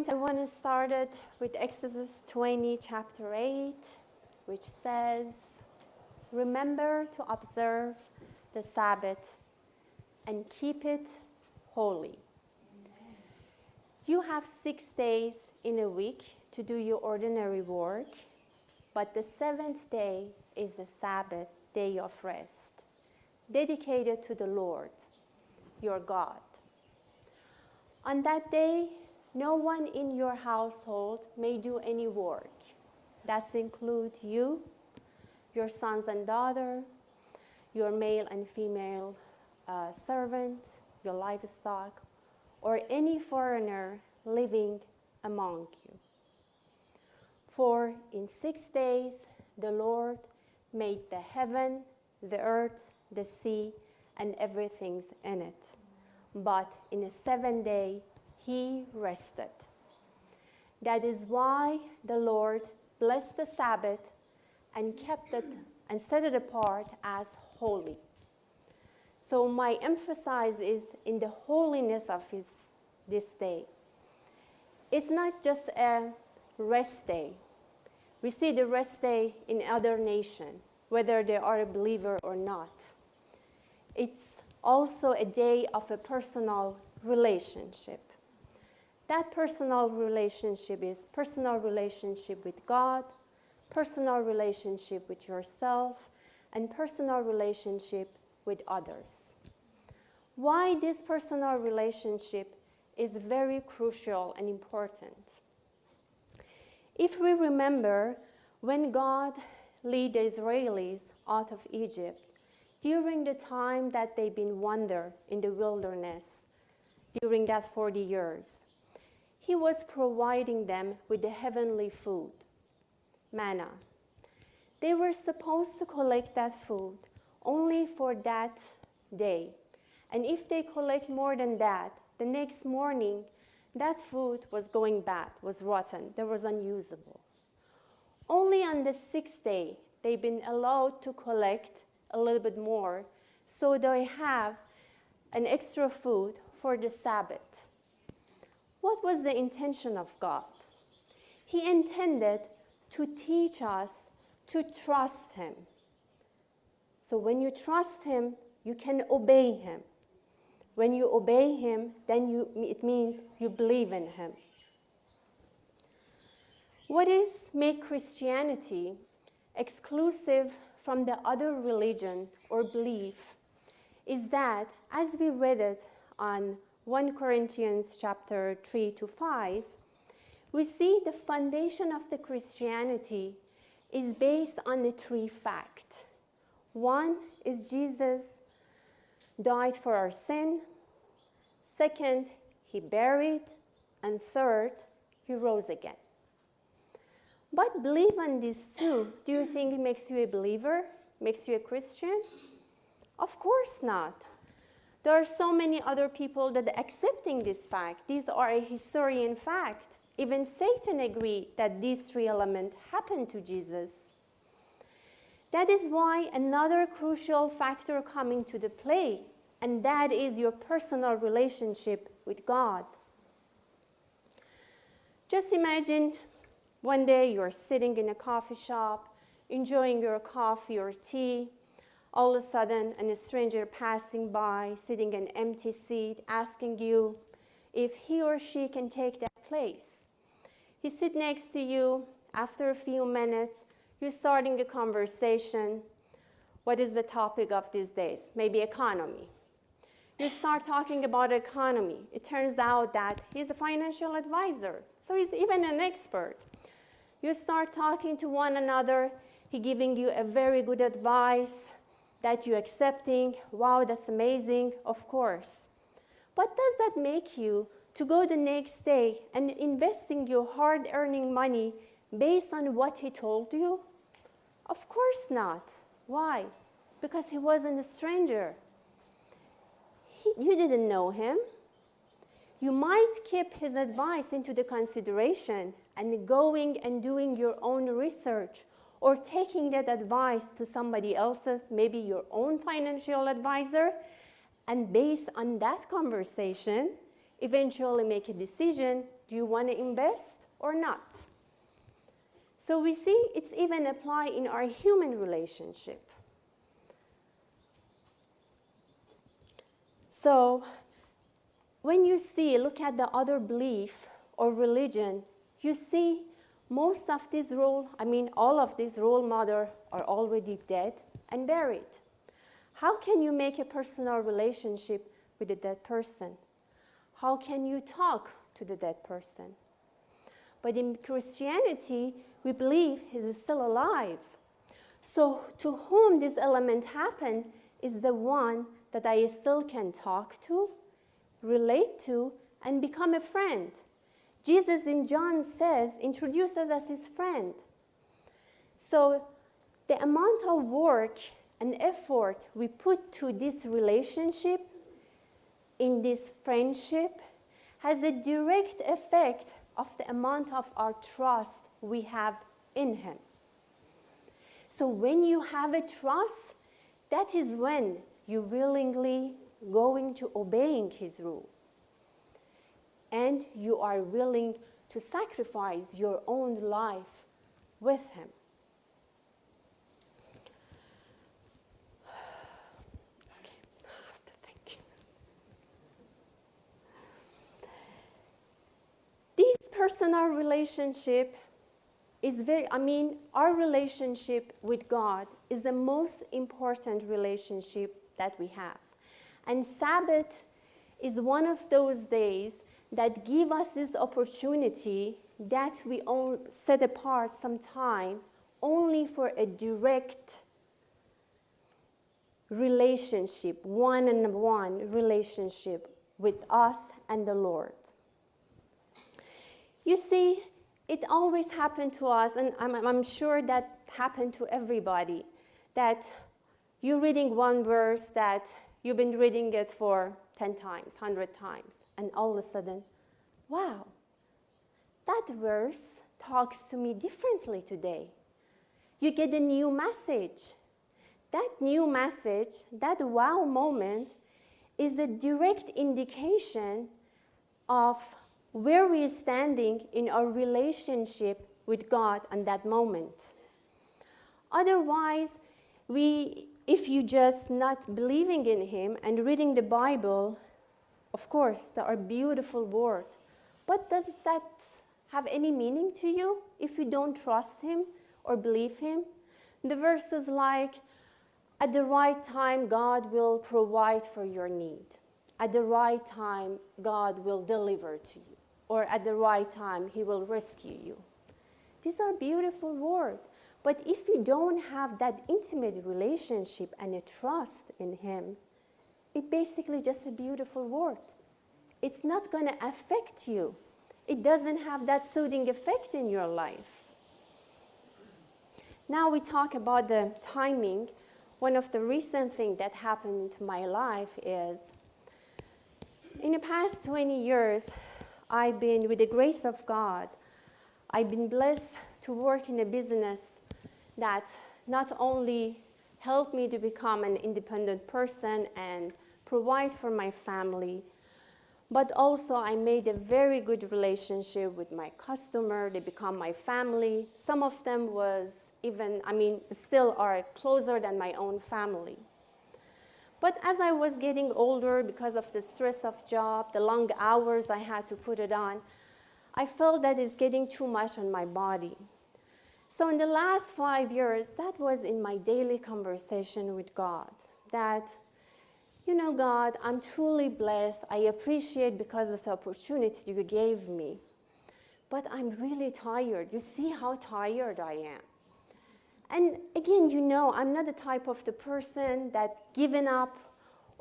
I want to start it with Exodus 20, chapter 8, which says, "Remember to observe the Sabbath and keep it holy. You have 6 days in a week to do your ordinary work, but the seventh day is the Sabbath day of rest, dedicated to the Lord, your God. On that day, no one in your household may do any work. That includes you, your sons and daughters, your male and female servant, your livestock, or any foreigner living among you. For in 6 days the Lord made the heaven, the earth, the sea, and everything in it. But in the seventh day he rested. That is why the Lord blessed the Sabbath and kept it and set it apart as holy." So my emphasis is in the holiness of this day. It's not just a rest day. We see the rest day in other nations, whether they are a believer or not. It's also a day of a personal relationship. That personal relationship is personal relationship with God, personal relationship with yourself, and personal relationship with others. Why this personal relationship is very crucial and important. If we remember when God led the Israelis out of Egypt, during the time that they've been wander in the wilderness, during that 40 years, he was providing them with the heavenly food, manna. They were supposed to collect that food only for that day. And if they collect more than that, the next morning, that food was going bad, was rotten, that was unusable. Only on the 6th day, they've been allowed to collect a little bit more, so they have an extra food for the Sabbath. What was the intention of God? He intended to teach us to trust him. So when you trust him, you can obey him. When you obey him, then it means you believe in him. What is make Christianity exclusive from the other religion or belief is that, as we read it on 1 Corinthians chapter 3 to 5, we see the foundation of the Christianity is based on the 3 facts. One is Jesus died for our sin. Second, he buried. And third, he rose again. But believe on these 2. Do you think it makes you a believer? Makes you a Christian? Of course not. There are so many other people that are accepting this fact. These are a historian fact. Even Satan agreed that these 3 elements happened to Jesus. That is why another crucial factor coming to the play, and that is your personal relationship with God. Just imagine one day you're sitting in a coffee shop, enjoying your coffee or tea. All of a sudden, a stranger passing by, sitting in an empty seat, asking you if he or she can take that place. He sits next to you. After a few minutes, you're starting a conversation. What is the topic of these days? Maybe economy. You start talking about economy. It turns out that he's a financial advisor, so he's even an expert. You start talking to one another. He's giving you a very good advice that you're accepting. Wow, that's amazing, of course. But does that make you to go the next day and investing your hard-earning money based on what he told you? Of course not. Why? Because he wasn't a stranger. You didn't know him. You might keep his advice into the consideration and going and doing your own research, or taking that advice to somebody else's, maybe your own financial advisor, and based on that conversation, eventually make a decision Do you want to invest or not? So we see it's even applied in our human relationship. So when you look at the other belief or religion, you see most of these all of these role models are already dead and buried. How can you make a personal relationship with a dead person? How can you talk to the dead person? But in Christianity, we believe he is still alive. So to whom this element happened is the one that I still can talk to, relate to, and become a friend. Jesus in John introduces us as his friend. So the amount of work and effort we put to this relationship, in this friendship, has a direct effect of the amount of our trust we have in him. So when you have a trust, that is when you willingly going to obeying his rule. And you are willing to sacrifice your own life with him. Okay, I have to think. This personal relationship is our relationship with God is the most important relationship that we have. And Sabbath is one of those days that give us this opportunity that we all set apart some time only for a direct relationship, one-on-one relationship with us and the Lord. You see, it always happened to us, and I'm sure that happened to everybody, that you're reading one verse that you've been reading it for 10 times, 100 times, and all of a sudden, wow, that verse talks to me differently today. You get a new message. That new message, that wow moment, is a direct indication of where we are standing in our relationship with God at that moment. Otherwise, if you just not believing in him and reading the Bible, of course, there are beautiful words. But does that have any meaning to you if you don't trust him or believe him? The verses like, at the right time, God will provide for your need. At the right time, God will deliver to you. Or at the right time, he will rescue you. These are beautiful words. But if you don't have that intimate relationship and a trust in him, it's basically just a beautiful word. It's not going to affect you. It doesn't have that soothing effect in your life. Now we talk about the timing. One of the recent things that happened to my life is, in the past 20 years, I've been, with the grace of God, I've been blessed to work in a business that not only helped me to become an independent person and provide for my family, but also I made a very good relationship with my customer. They become my family. Some of them still are closer than my own family. But as I was getting older, because of the stress of job, the long hours I had to put it on, I felt that it's getting too much on my body. So in the last 5 years, that was in my daily conversation with God, that, God, I'm truly blessed. I appreciate because of the opportunity you gave me. But I'm really tired. You see how tired I am. And again, I'm not the type of the person that given up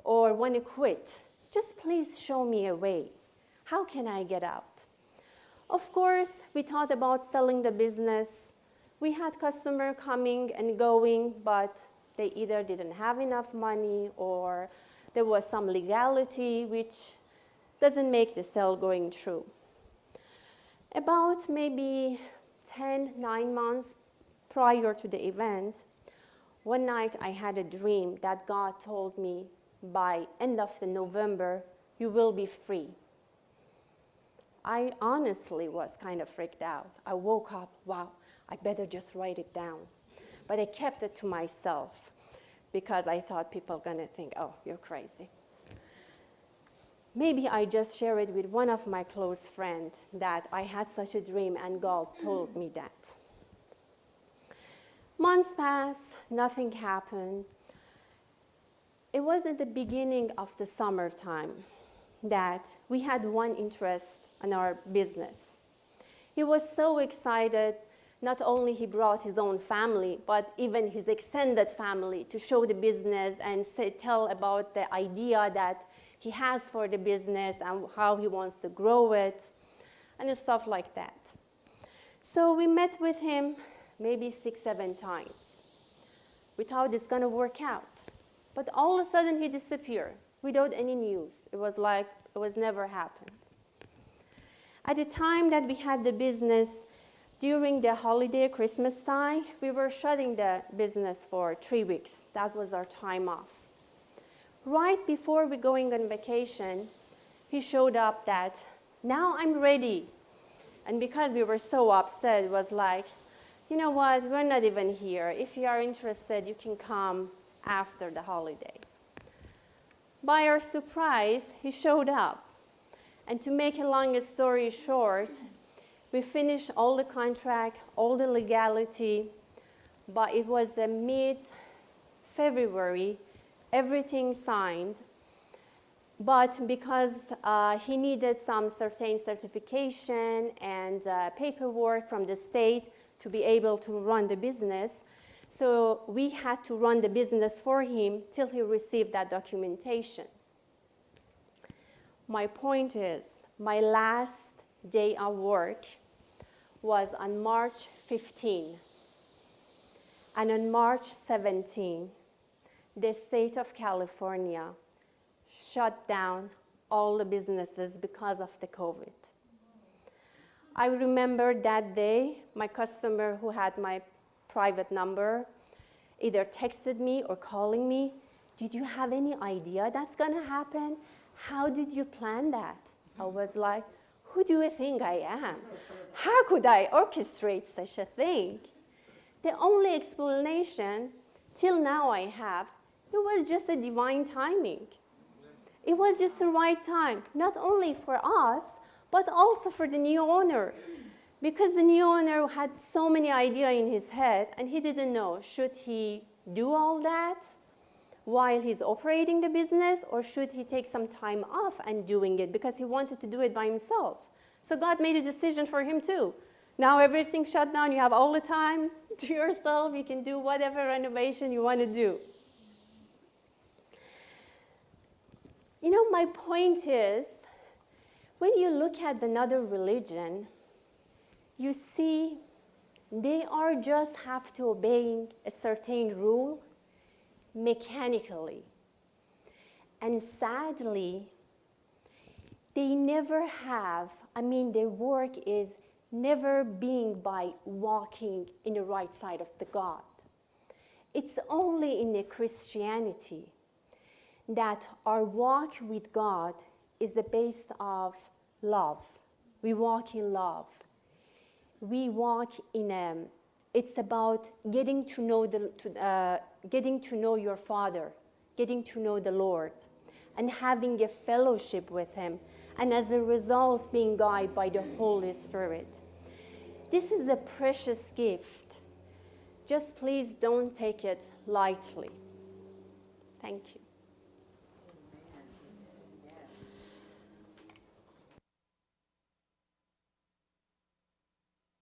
or want to quit. Just please show me a way. How can I get out? Of course, we thought about selling the business. We had customers coming and going, but they either didn't have enough money or there was some legality which doesn't make the sale going through. About maybe 9 months prior to the event, one night I had a dream that God told me by end of the November, you will be free. I honestly was kind of freaked out. I woke up, wow, I better just write it down. But I kept it to myself because I thought people were going to think, oh, you're crazy. Maybe I just share it with one of my close friends that I had such a dream and God told me that. Months passed, nothing happened. It was at the beginning of the summertime that we had one interest in our business. He was so excited. Not only he brought his own family, but even his extended family to show the business and tell about the idea that he has for the business and how he wants to grow it and stuff like that. So we met with him maybe 6-7 times. We thought it's going to work out. But all of a sudden he disappeared without any news. It was like it was never happened. At the time that we had the business, during the holiday Christmas time, we were shutting the business for 3 weeks. That was our time off. Right before we going on vacation, he showed up that, now I'm ready. And because we were so upset, it was like, you know what, we're not even here. If you are interested, you can come after the holiday. By our surprise, he showed up. And to make a long story short, we finished all the contract, all the legality, but it was the mid-February, everything signed. But because he needed some certain certification and paperwork from the state to be able to run the business, so we had to run the business for him till he received that documentation. My point is, my last day of work was on March 15. And on March 17, the state of California shut down all the businesses because of the COVID. I remember that day, my customer who had my private number either texted me or calling me, did you have any idea that's gonna happen? How did you plan that? I was like, who do you think I am? How could I orchestrate such a thing? The only explanation till now I have, it was just a divine timing. It was just the right time, not only for us, but also for the new owner. Because the new owner had so many ideas in his head, and he didn't know, should he do all that while he's operating the business, or should he take some time off and doing it, because he wanted to do it by himself. So God made a decision for him too. Now everything's shut down, you have all the time to yourself, you can do whatever renovation you want to do. You know, my point is, when you look at another religion, you see they are just have to obeying a certain rule mechanically. And sadly, they never have, their work is never being by walking in the right side of the God. It's only in the Christianity that our walk with God is the base of love. We walk in love. We walk in it's about getting to know your Father, getting to know the Lord, and having a fellowship with Him, and as a result, being guided by the Holy Spirit. This is a precious gift. Just please don't take it lightly. Thank you.